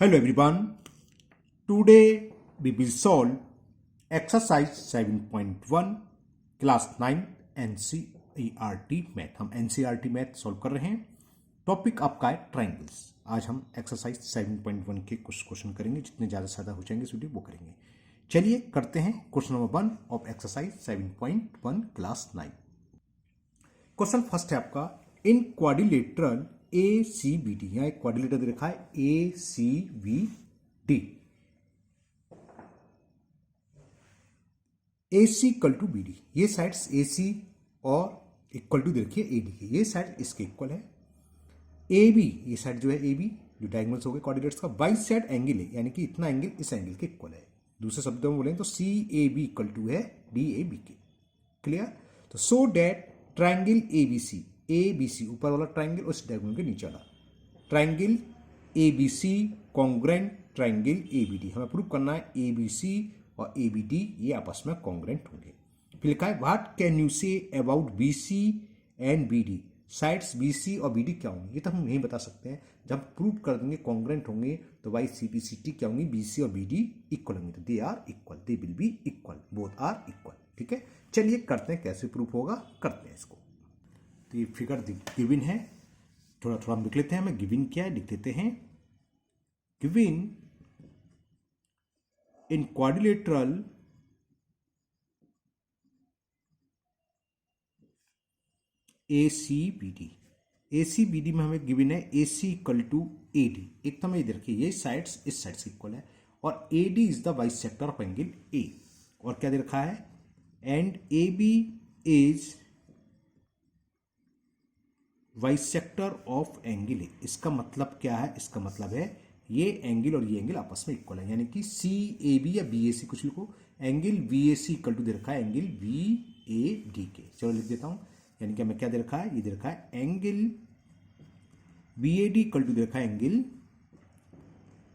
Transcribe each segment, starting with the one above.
Hello everyone. Today we will solve exercise 7.1 class 9 NCERT math. हम NCERT math solve कर रहे हैं. Topic आपका है ट्राइंगल्स. आज हम एक्सरसाइज 7.1 के कुछ क्वेश्चन करेंगे. जितने ज़्यादा हो जाएंगे इस वीडियो वो करेंगे. चलिए करते हैं question number 1 of exercise 7.1 class 9. Question first है आपका इन क्वाड्रिलेटरल ACBD. यहाँ एक क्वाड्रिलेटर दे रखा है ACBD. AC equal to BD. ये साइड्स AC और इक्वल टू दे रखी है AD की. ये साइड इसके इक्वल है. AB ये साइड जो है AB जो डायगोनल्स हो गए क्वाड्रिलेटर्स का बाई साइड एंगल है, यानी कि इतना एंगल इस एंगल के इक्वल है. दूसरे शब्दों में बोलें तो CAB इक्वल टू है DAB के. क्लियर. तो सो डेट ट्राइंगल ABC ऊपर वाला ट्राइंगल उस डायगोनल के नीचे वाला triangle ABC congruent triangle ABD. हमें प्रूव करना है ABC और ABD ये आपस में कॉन्ग्रेंट होंगे. फिर लिखा है what can you say about BC and BD. Sides BC और BD क्या होंगे ये तो हम नहीं बता सकते हैं. जब प्रूव कर देंगे कॉन्ग्रेंट होंगे तो बाई CPCT क्या होंगी BC और BD इक्वल होंगे. तो they are equal, they will be equal, both are equal. ठीक है. चलिए करते हैं कैसे प्रूफ होगा, करते हैं इसको. तो ये फिगर गिवन है, थोड़ा थोड़ा हम लिख लेते हैं. हमें गिवन क्या है लिख देते हैं. गिवन इन क्वाड्रिलेटरल ACBD में हमें गिवन है AC इक्वल टू AD. एक तो हमें इधर की ये साइड्स इस साइड से इक्वल है और AD is the bisector of angle A. और क्या दे रखा है and AB is bisector of angle A. इसका मतलब क्या है, इसका मतलब है ये एंगल और ये एंगल आपस में इक्वल है, यानी कि CAB या BAC कुछ लिखो. एंगल BAC इक्वल टू दे रखा है एंगल BAD के. चलो लिख देता हूं. यानी कि हमें क्या दे रखा है, ये दे रखा है एंगल BAD इक्वल टू दे रखा है एंगल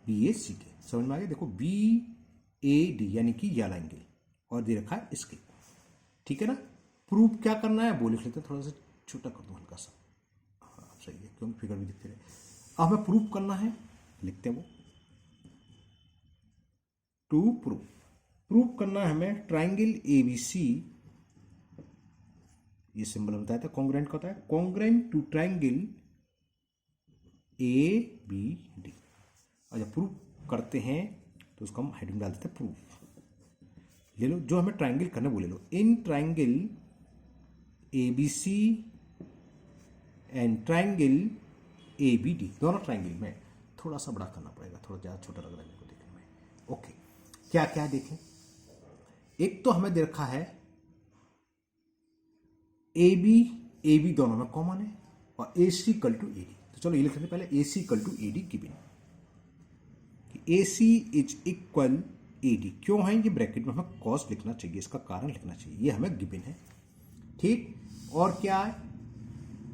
BAC के. समझ में आ गया. देखो BAD यानी कि ये वाला एंगल और दे रखा है इसके. ठीक है ना. प्रूफ क्या करना है वो लिख लेते हैं. थोड़ा सा छोटा कर दो हल्का सा. सही है क्योंकि फिगर भी दिखते रहे. अब हमें प्रूफ करना है, लिखते हैं वो. टू प्रूफ करना है हमें ट्राइंगल ABC. ये सिंबल बताया था कॉन्ग्रेंट का होता है. Congruent to triangle ABD. और जब प्रूफ करते हैं तो उसको हम हेडिंग डाल देते हैं प्रूफ. ले लो जो हमें ट्राइंगल करना वो ले लो. In triangle ABC and triangle ABD. दोनों ट्राइंगल में थोड़ा सा बड़ा करना पड़ेगा, थोड़ा ज़्यादा छोटा लग रहा है मेरे को देखने में. ओके. क्या क्या देखें. एक तो हमें दे रखा है AB दोनों में कॉमन है और AC इक्वल टू AD. तो चलो ये लिख लेते पहले. AC equal to AD given. AC is equal AD क्यों है ये ब्रैकेट में हमें कॉस लिखना चाहिए, इसका कारण लिखना चाहिए. ये हमें गिवन है. ठीक. और क्या है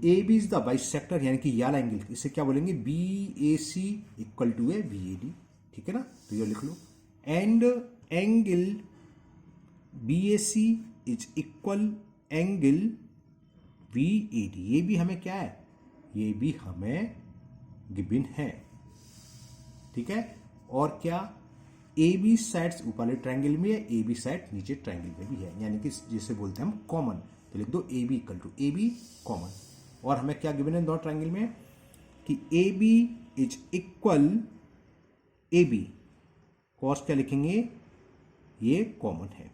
AB इज द बाइसेक्टर यानी कि याला एंगल. इसे क्या बोलेंगे BAC इक्वल टू है BAD. ठीक है ना. तो ये लिख लो. And angle BAC is equal angle BAD. ये भी हमें क्या है, ये भी हमें गिवन है. ठीक है. और क्या AB साइड्स ऊपर वाले ट्रायंगल में है, AB साइड नीचे ट्रायंगल में भी है, यानी कि जिसे बोलते हैं हम कॉमन. तो लिख दो AB equal to AB common. और हमें क्या गिवन है दो ट्रायंगल में कि AB is equal AB. Cos क्या लिखेंगे, ये कॉमन है.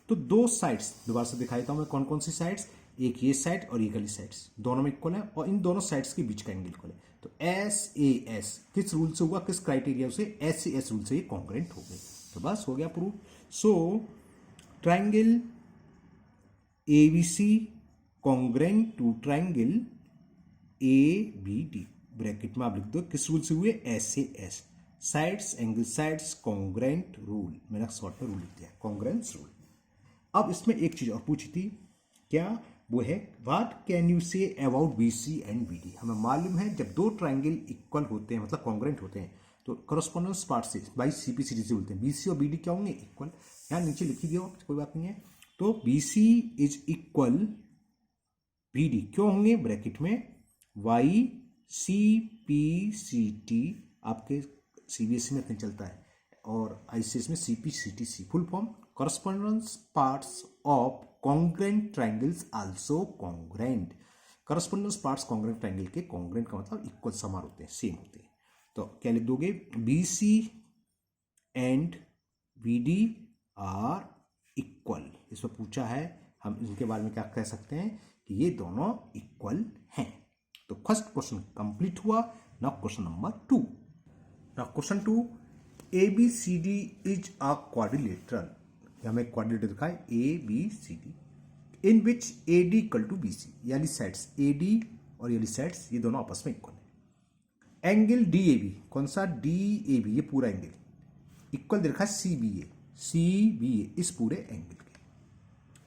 तो दो साइड्स दोबारा से दिखाई देता हूं मैं कौन कौन सी साइड्स. एक ये साइड और ये वाली साइड्स दोनों में इक्वल है और इन दोनों साइड्स के बीच का एंगल इक्वल है. तो SAS किस रूल से हुआ, किस क्राइटेरिया से, SAS रूल से ये कॉन्ग्रेंट हो गए. तो बस हो गया proof. So triangle ABC congruent to triangle ABD. Bracket में आप लिख दो किस रूल से हुए, SAS sides angle sides congruent rule. मैंने शॉर्ट में रूल लिख दिया कॉन्ग्रेंस रूल. अब इसमें एक चीज और पूछी थी, क्या वो है what can you say about BC and BD. हमें मालूम है जब दो ट्राइंगल इक्वल होते हैं मतलब कॉन्ग्रेंट होते हैं तो करस्पॉन्डेंस पार्ट से बाई CPCT से बोलते हैं BC और BD क्या होंगे, इक्वल. यहाँ नीचे लिखी दिया कोई बात नहीं है. तो BC इज इक्वल BD क्यों होंगे, ब्रैकेट में YCPCT आपके सीबीएसई में इतने चलता है, और आईसीएस में CPCTC. Full form correspondence parts of congruent triangles also congruent. Correspondence parts congruent triangle के कॉन्ग्रेंट का मतलब इक्वल समान होते हैं, सेम होते हैं। तो क्या लिख दोगे, BC and BD are equal. इसमें पूछा है, हम इनके बारे में क्या कह सकते हैं कि ये दोनों इक्वल हैं। तो फर्स्ट क्वेश्चन कंप्लीट हुआ। Now question number 2। Now question 2, ABCD is a quadrilateral. हमें क्वाड्रिलेटरल दिखा है ABCD in which AD equal to BC, यानी साइड्स AD और ये साइड्स ये दोनों आपस में इक्वल है। एंगल DAB, कौन सा DAB, ये पूरा एंगल इक्वल दे रखा है CBA इस पूरे एंगल के।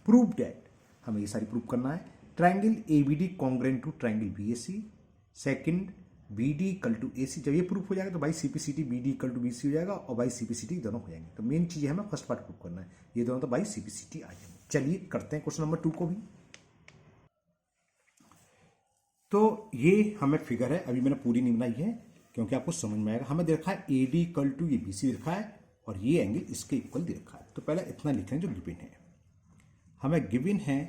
प्रूव डैट, हमें ये सारी प्रूव करना है। Triangle ABD congruent to triangle BAC। Second, BD equal to AC। जब ये प्रूफ हो जाएगा तो by CPCT BD equal to BC हो जाएगा, और बाई CPCT दोनों हो जाएंगे। तो मेन चीज है हमें फर्स्ट पार्ट प्रूफ करना है, ये दोनों तो बाई CPCT आ जाएंगे। चलिए करते हैं क्वेश्चन नंबर 2 को भी। तो ये हमें फिगर है, अभी मैंने पूरी नहीं बनाई है क्योंकि आपको समझ में आएगा। हमें देखा है AD इक्वल टू ये BC देखा है, और ये एंगल इसके इक्वल दे रखा है। तो पहले इतना लिख रहे हैं जो गिवन है। हमें गिवन है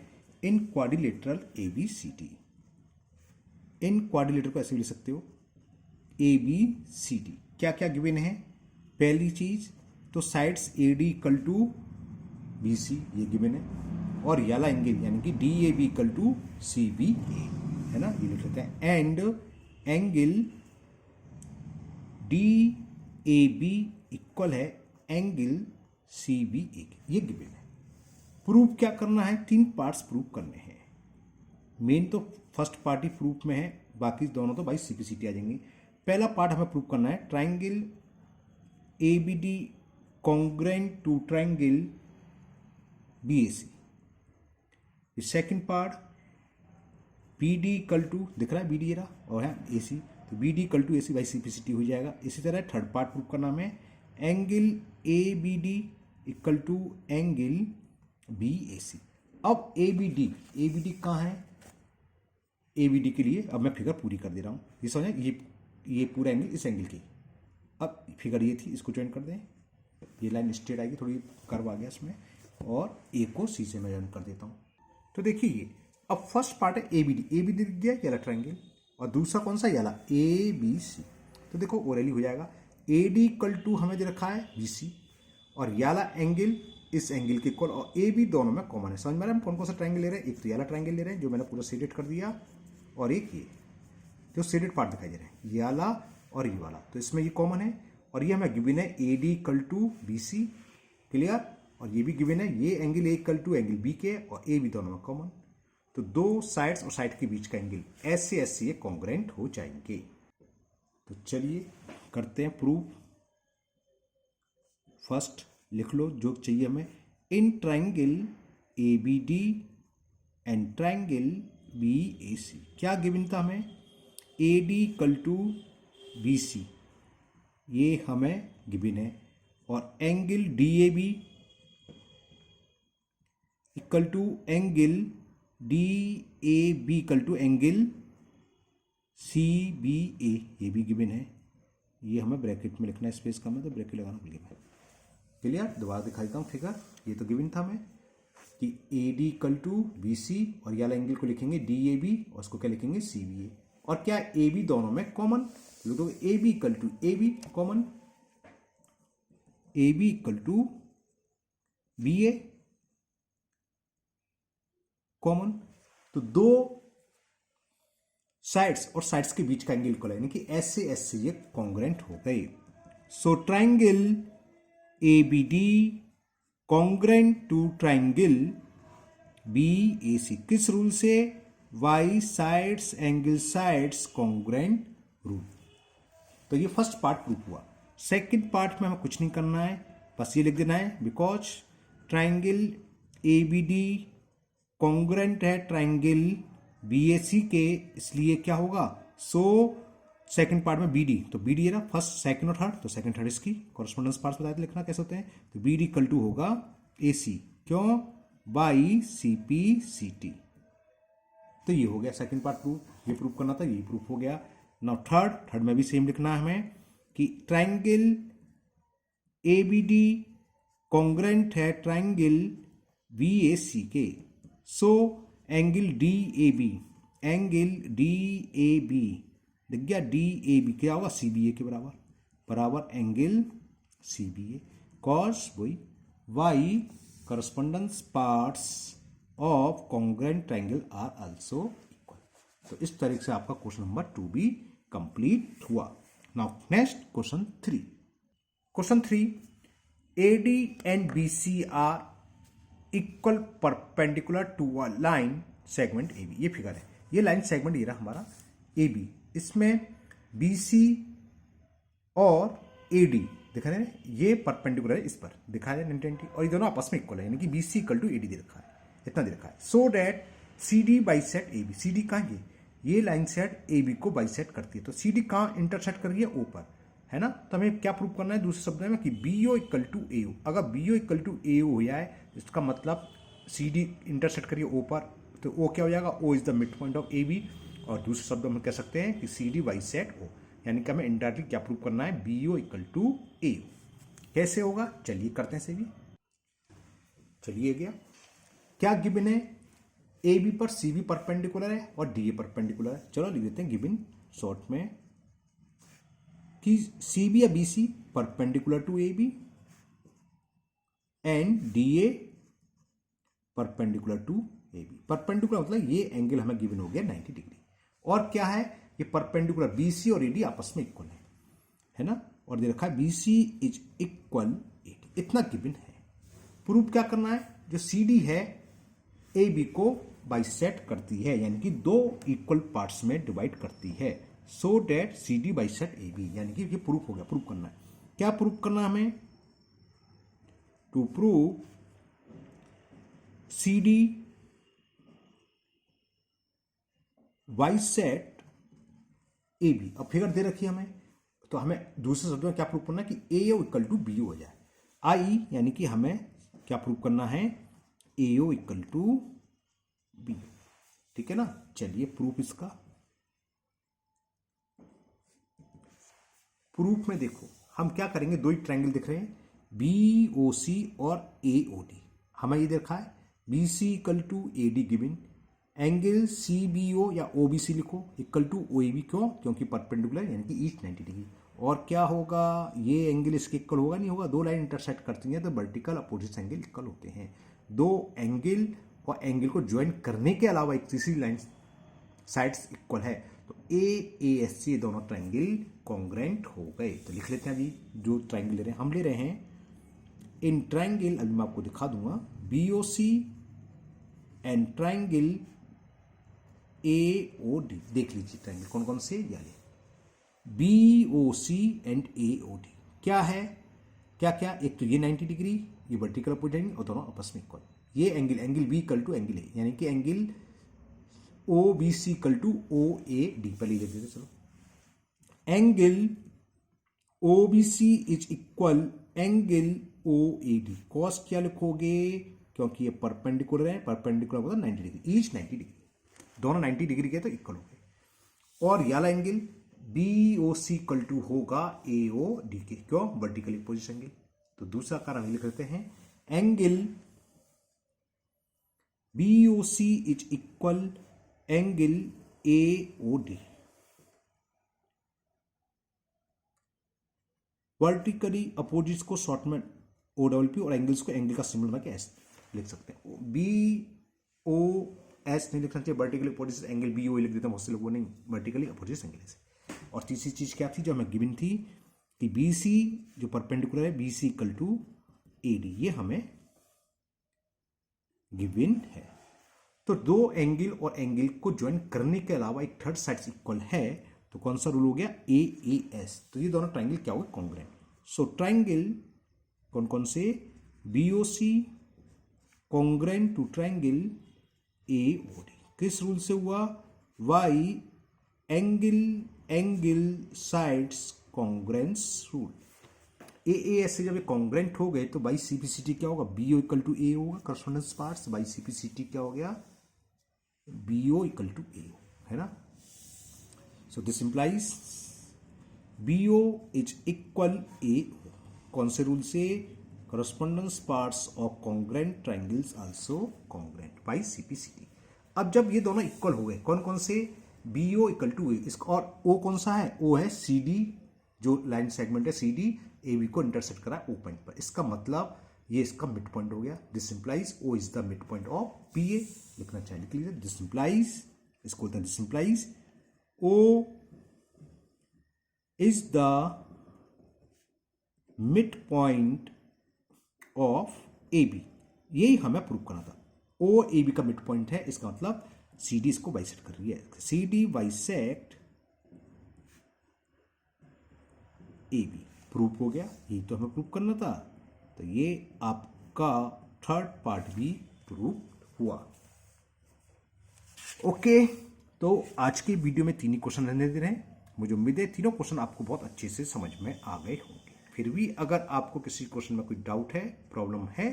इन क्वाड्रिलेटरल ABCD। इन क्वाड्रिलेटर को ऐसे भी लिख सकते हो ABCD। क्या क्या गिवन है, पहली चीज तो sides AD equal to BC ये गिवन है, और ये वाला एंगल यानी कि DAB इक्वल टू CBA है ना, ये लिख लेते हैं। एंड एंगल DAB इक्वल है एंगल CBA, ये गिवन है। प्रूफ क्या करना है, 3 पार्ट्स प्रूव करने हैं। मेन तो फर्स्ट पार्ट ही प्रूफ में है, बाकी दोनों तो बाई CPCT आ जाएंगे। पहला पार्ट हमें प्रूव करना है, triangle ABD congruent to triangle BAC। Second part BD equal to, दिख रहा है BD ये रहा, और है AC, तो BD equal to AC by CPCT हो जाएगा। इसी तरह थर्ड पार्ट प्रूव करना हमें, angle ABD equal to angle BAC। अब ABD कहाँ है, ABD के लिए अब मैं फिगर पूरी कर दे रहा हूँ। ये समझे, ये पूरा एंगल इस एंगल की। अब फिगर ये थी, इसको ज्वाइन कर दें, ये लाइन स्ट्रेट आएगी, थोड़ी कर्व आ गया इसमें, और ए को सी से मैं ज्वाइन कर देता हूँ। तो देखिए ये अब फर्स्ट पार्ट है ABD दिख गया ये वाला ट्राइंगल, और दूसरा कौन सा, ये वाला ABC। तो देखो ओरली हो जाएगा, AD इक्वल टू हमें दे रखा है BC, और ये वाला एंगल इस एंगल के इक्वल, और AB दोनों में कॉमन है। समझ में आ रहा है हम कौन कौन सा ट्राइंगल ले रहे हैं, एक तो ये वाला ट्राइंगल ले रहे हैं जो मैंने पूरा शेडेड कर दिया, और एक ये जो शेडेड पार्ट दिखाई दे रहा है ये वाला और ये वाला, तो इसमें ये कॉमन है। और ये हमें गिवन है AD equal to BC, clear, और ये भी गिवन है ये angle A equal to angle B के, और AB दोनों में कॉमन। तो दो साइड्स और साइड के बीच का एंगल ऐसे ये कॉन्ग्रेंट हो जाएंगे। तो चलिए करते हैं प्रूफ। फर्स्ट लिख लो जो चाहिए हमें, in triangle ABD and triangle BAC। क्या गिवन था हमें, AD इक्वल टू BC ये हमें गिवन है, और angle DAB equal to angle DAB equal to angle CBA ये भी गिवन है। ये हमें ब्रैकेट में लिखना है, स्पेस कम है तो ब्रैकेट लगाना भूल गया। क्लियर, दोबारा दिखाई देता हूँ फिगर। ये तो गिवन था हमें कि AD इक्वल टू BC, और ये वाला एंगल को लिखेंगे DAB, और उसको क्या लिखेंगे CBA। और क्या AB दोनों में कॉमन, तो AB equal to AB common, AB equal to BA common. तो दो साइड्स और साइड्स के बीच का एंगल इक्वल है, यानी कि ऐसे ये कॉन्ग्रेंट हो गए। So triangle ABD congruent to triangle BAC, किस रूल से, by sides angle sides congruent rule. तो ये फर्स्ट पार्ट प्रूफ हुआ। सेकंड पार्ट में हमें कुछ नहीं करना है, बस ये लिख देना है, बिकॉज ट्राइंगल ABD कॉन्ग्रेंट है ट्राइंगल BAC के, इसलिए क्या होगा, सो सेकंड पार्ट में BD, तो BD है ना फर्स्ट सेकंड और थर्ड, तो सेकंड थर्ड इसकी कॉरेस्पॉन्डेंस पार्ट्स बताते लिखना कैसे होते हैं। तो BD इक्वल टू होगा AC, क्यों, बाई CPCT। तो ये हो गया सेकंड पार्ट प्रूफ, ये प्रूफ करना था, ये प्रूफ हो गया। नाउ थर्ड में भी सेम लिखना है हमें कि triangle A B D congruent है ट्राइंगल बी ए सी के। So angle D A B दिख गया, डी ए बी क्या होगा, सी बी ए के बराबर angle C B A. Cause वही by corresponding parts of congruent triangle are also equal. तो इस तरीके से आपका क्वेश्चन नंबर 2 भी कंप्लीट हुआ। Now next question 3। Question 3, AD and BC are equal perpendicular to a line segment AB। ये figure है, ये लाइन सेगमेंट ये रहा हमारा AB, इसमें BC और AD दिखा रहे हैं, ये परपेंडिकुलर है, इस पर दिखा रहे हैं 90 और ये दोनों आपस में इक्वल है, यानी कि BC इक्वल टू AD दे रखा है, इतना दे रखा है। So that CD bisect AB, CD कहाँ ये लाइन सेट AB को बाइसेट करती है, तो CD कहाँ इंटरसेक्ट कर रही है, O पर, है ना। तो हमें क्या प्रूव करना है दूसरे शब्द में कि BO इक्वल टू AO। अगर BO इक्वल टू AO हो जाए इसका मतलब CD इंटरसेक्ट करिए O पर, तो O क्या हो जाएगा, O is the mid point of AB। और दूसरे शब्द में कह सकते हैं कि CD बाइसेट O, यानी कि हमें इंडायरेक्टली क्या प्रूव करना है, BO इक्वल टू AO। कैसे होगा, चलिए करते हैं से भी। चलिए गया क्या गिवन है, AB पर CB परपेंडिकुलर है और DA परपेंडिकुलर है। चलो लिख देते हैं गिवन शॉर्ट में कि CB या BC perpendicular to AB and DA perpendicular to AB। Perpendicular मतलब ये एंगल हमें गिवन हो गया 90 डिग्री, और क्या है, ये परपेंडिकुलर BC और AD आपस में इक्वल है ना, और दे रखा है BC इज इक्वल AD, इतना गिवन है। प्रूफ क्या करना है, जो CD है AB को बाइसेट करती है, यानी कि दो इक्वल पार्ट्स में डिवाइड करती है, सो डेट CD बाइसेट AB, यानी कि ये प्रूफ हो गया। प्रूफ करना है, क्या प्रूफ करना है हमें, to prove CD bisect AB। अब फिगर दे रखी है हमें, तो हमें दूसरे शब्दों में क्या प्रूफ करना है कि AO इक्वल टू BO हो जाए, आई यानी कि हमें क्या प्रूफ करना है, AO इक्वल टू BO, ठीक है ना। चलिए प्रूफ इसका, प्रूफ में देखो हम क्या करेंगे, दो ही ट्रायंगल दिख रहे हैं BOC और AOD, हमें ये देखा है BC equal to AD given, angle CBO या OBC लिखो इक्वल टू OAB, क्यों, क्योंकि परपेंडिकुलर यानी कि ईच 90 डिग्री। और क्या होगा, ये एंगल इसके इक्वल होगा नहीं होगा, दो लाइन इंटरसेक्ट करती हैं तो वर्टिकल अपोजिट एंगल इक्वल होते हैं। दो एंगल और एंगल को ज्वाइन करने के अलावा एक तीसरी लाइन साइड्स इक्वल है, तो AASC दोनों ट्रायंगल कॉन्ग्रेंट हो गए। तो लिख लेते हैं अभी जो ट्रायंगल ले रहे हैं, हम ले रहे हैं इन ट्रायंगल, अभी मैं आपको दिखा दूंगा, BOC एंड ट्रायंगल AOD। देख लीजिए ट्रायंगल कौन कौन से, ये BOC एंड AOD क्या है, क्या क्या, एक तो ये 90 डिग्री, ये वर्टिकल अपोजिट और दोनों आपस में इक्वल। ये angle B equal to angle A, यानी कि angle OBC equal to OAD, पहले लिख देते चलो, angle OBC is equal angle OAD। Cause क्या लिखोगे, क्योंकि ये परपेंडिकुलर है, परपेंडिकुलर होता है 90 डिग्री, ईच 90 डिग्री, दोनों 90 डिग्री के तो इक्वल हो गए। और ये एंगल BOC इक्वल टू होगा AOD के, क्यों, वर्टिकली पोजिशन एंगल। तो दूसरा कारण लिख लेते हैं, angle BOC is equal angle AOD, vertically opposites को शॉर्ट में OWP और एंगल्स को एंगल का सिंबल में S लिख सकते हैं। BOS नहीं लिखना चाहिए, वर्टिकली अपोजिट एंगल BO लिख देते हैं बहुत से लोगों, नहीं, वर्टिकली अपोजिट एंगल से। और तीसरी चीज क्या थी जो हमें गिवन थी कि BC जो परपेंडिकुलर है BC इक्वल टू AD, ये हमें गिवन है। तो दो एंगल और एंगल को ज्वाइन करने के अलावा एक थर्ड साइड इक्वल है, तो कौन सा रूल हो गया, AAS। तो ये दोनों ट्रायंगल क्या होगा, कॉन्ग्रेंट। सो ट्रायंगल कौन कौन से, BOC congruent to triangle AOD, किस रूल से हुआ, Y angle sides congruence rule. AAS से जब ये कॉन्ग्रेंट हो गए तो बाई CPCT क्या होगा, BO इक्वल टू A होगा, करस्पॉन्डेंस पार्ट्स बाई CPCT क्या हो गया, BO इक्वल टू AO, है ना। So this implies BO is equal A, कौन से रूल से? Correspondence parts of congruent triangles also congruent by CPCD। अब जब ये दोनों इक्वल हो गए, कौन कौन से? BO इक्वल टू ए, इसका और O कौन सा है? O है CD, जो लाइन सेगमेंट है CD AB को इंटरसेक्ट करा O पॉइंट पर। इसका मतलब ये इसका मिड पॉइंट हो गया। This implies O is the mid point of BA। लिखना चाहिए, लिख लीजिए। दिस इंप्लाइज, इसको बोलते हैं this implies O is the mid point of AB। यही हमें प्रूव करना था। O AB का मिड पॉइंट है, इसका मतलब CD इसको बाइसेक्ट कर रही है। CD बाइसेक्ट AB प्रूव हो गया। यही तो हमें प्रूव करना था। तो ये आपका थर्ड पार्ट भी प्रूव हुआ। ओके, तो आज की वीडियो में 3 ही क्वेश्चन रहने दे रहे हैं। मुझे उम्मीद है तीनों क्वेश्चन आपको बहुत अच्छे से समझ में आ गए होंगे। फिर भी अगर आपको किसी क्वेश्चन में कोई डाउट है, प्रॉब्लम है,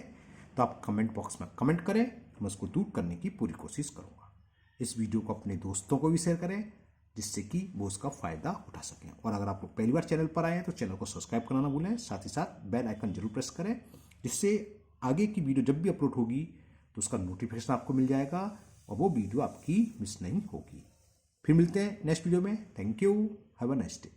तो आप कमेंट बॉक्स में कमेंट करें, मैं उसको दूर करने की पूरी कोशिश करूंगा। इस वीडियो को अपने दोस्तों को भी शेयर करें, जिससे कि वो उसका फायदा उठा सकें। और अगर आप लोग पहली बार चैनल पर आए हैं तो चैनल को सब्सक्राइब करना ना भूलें, साथ ही साथ बेल आइकन जरूर प्रेस करें, जिससे आगे की वीडियो जब भी अपलोड होगी तो उसका नोटिफिकेशन आपको मिल जाएगा और वो वीडियो आपकी मिस नहीं होगी। फिर मिलते हैं नेक्स्ट वीडियो में। Thank you, have a nice day.